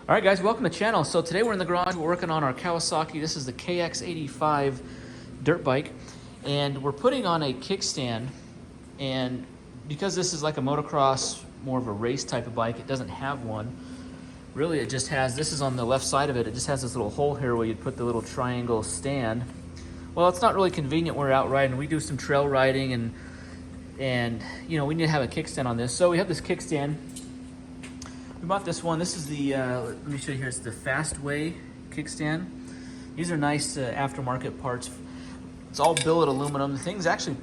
All right, guys, welcome to the channel. So today we're in the garage, we're working on our Kawasaki. This is the KX85 dirt bike, and we're putting on a kickstand. And because this is like a motocross, more of a race type of bike, it doesn't have one. Really, it just has, this is on the left side of it, it just has this little hole here where you'd put the little triangle stand. Well, it's not really convenient when we're out riding. We do some trail riding and you know, we need to have a kickstand on this. So we have this kickstand. We bought this one. This is the, let me show you here, it's the Fastway Kickstand. These are nice aftermarket parts. It's all billet aluminum. The thing's actually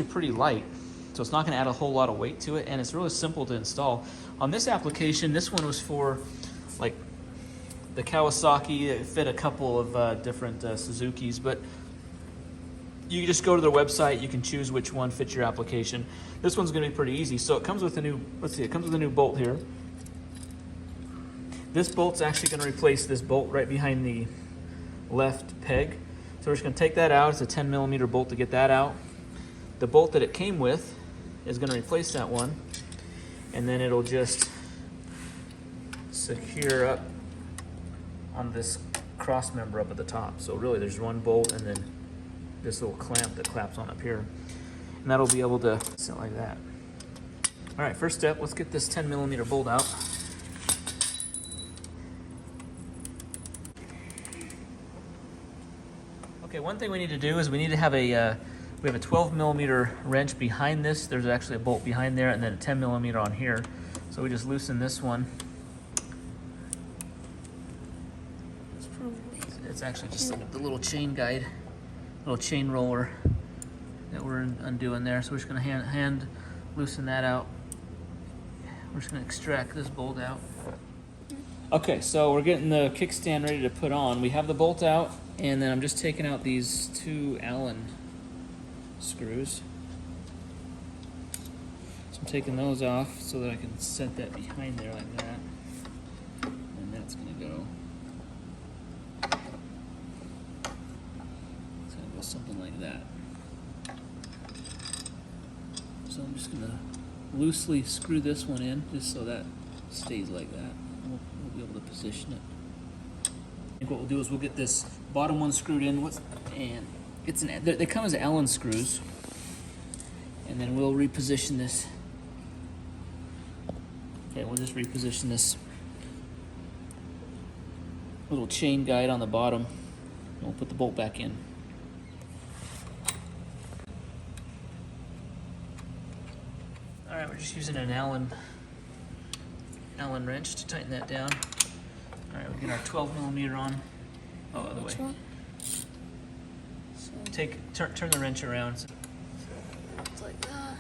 pretty light, so it's not gonna add a whole lot of weight to it, and it's really simple to install. On this application, this one was for like the Kawasaki. It fit a couple of different Suzukis, but you just go to their website, you can choose which one fits your application. This one's gonna be pretty easy. So it comes with a new, let's see, it comes with a new bolt here. This bolt's actually going to replace this bolt right behind the left peg. So we're just going to take that out. It's a 10mm bolt to get that out. The bolt that it came with is going to replace that one. And then it'll just secure up on this cross member up at the top. So really there's one bolt and then this little clamp that claps on up here. And that'll be able to sit like that. All right, first step, let's get this 10mm bolt out. Okay, one thing we need to do is we need to have we have a 12mm wrench behind this. There's actually a bolt behind there and then a 10mm on here. So we just loosen this one. It's actually just the little chain guide, little chain roller that we're undoing there. So we're just gonna hand loosen that out. We're just gonna extract this bolt out. Okay, so we're getting the kickstand ready to put on. We have the bolt out, and then I'm just taking out these two Allen screws. So I'm taking those off so that I can set that behind there like that. And that's gonna go. It's gonna go something like that. So I'm just gonna loosely screw this one in just so that stays like that. We'll be able to position it. I think what we'll do is we'll get this bottom one screwed in, and they come as Allen screws, and then we'll reposition this. Okay, we'll just reposition this little chain guide on the bottom, and we'll put the bolt back in. All right, we're just using an Allen wrench to tighten that down. All right, we get our 12mm on. Oh, other way. One? So turn the wrench around. So it's like that.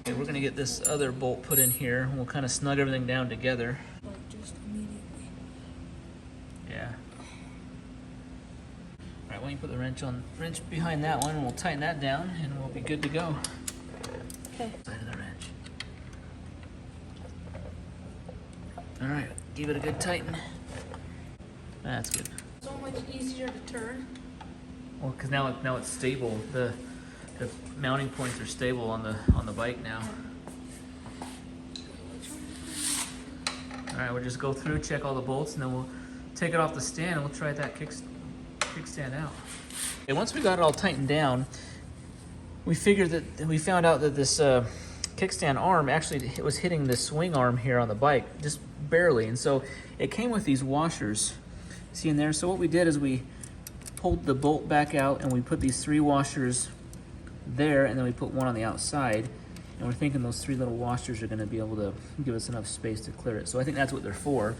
Okay, we're gonna get this other bolt put in here. We'll kind of snug everything down together. Like just immediately. Yeah. All right, why don't you put the wrench behind that one, and we'll tighten that down, and we'll be good to go. Okay. Side of the wrench. All right, give it a good tighten. That's good. So much easier to turn. Well, because now it's stable. The mounting points are stable on the bike now. All right, we'll just go through, check all the bolts, and then we'll take it off the stand and we'll try that kickstand out. Okay, once we got it all tightened down, we found out that this kickstand arm actually was hitting the swing arm here on the bike, just barely. And so it came with these washers, see in there? So what we did is we pulled the bolt back out and we put these 3 washers there, and then we put one on the outside. And we're thinking those 3 little washers are gonna be able to give us enough space to clear it. So I think that's what they're for.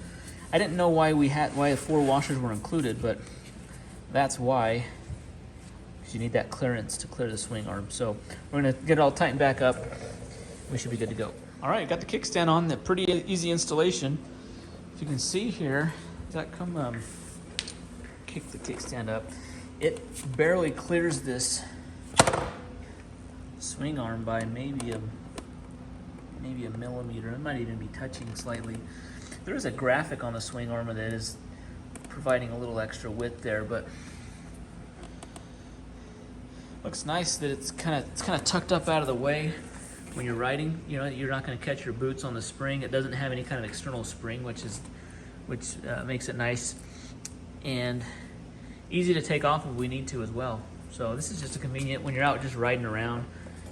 I didn't know why the 4 washers were included, but that's why. You need that clearance to clear the swing arm. So we're gonna get it all tightened back up. We should be good to go. All right, got the kickstand on. The pretty easy installation. If you can see here, that kick the kickstand up. It barely clears this swing arm by maybe a millimeter. It might even be touching slightly. There is a graphic on the swing arm that is providing a little extra width there, but looks nice that it's kind of tucked up out of the way. when you're riding, you know, you're not going to catch your boots on the spring. It doesn't have any kind of external spring, which makes it nice and easy to take off if we need to as well. So this is just a convenient when you're out just riding around.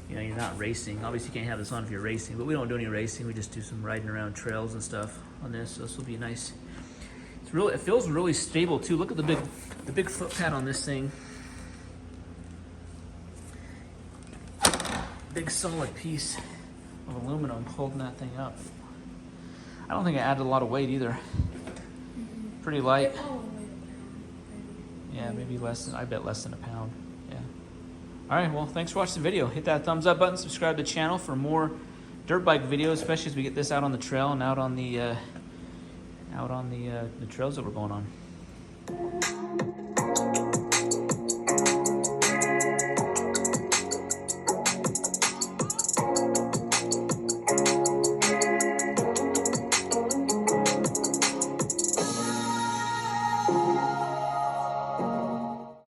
You know, you're not racing. Obviously, you can't have this on if you're racing, but we don't do any racing. We just do some riding around trails and stuff on this. So this will be nice. It's really, it feels really stable too. Look at the big foot pad on this thing. Big solid piece of aluminum holding that thing up. I don't think I added a lot of weight either. Pretty light. Yeah, maybe less than, I bet less than a pound. Yeah. All right, well, thanks for watching the video. Hit that thumbs up button, subscribe to the channel for more dirt bike videos, especially as we get this out on the trail and out on the trails that we're going on.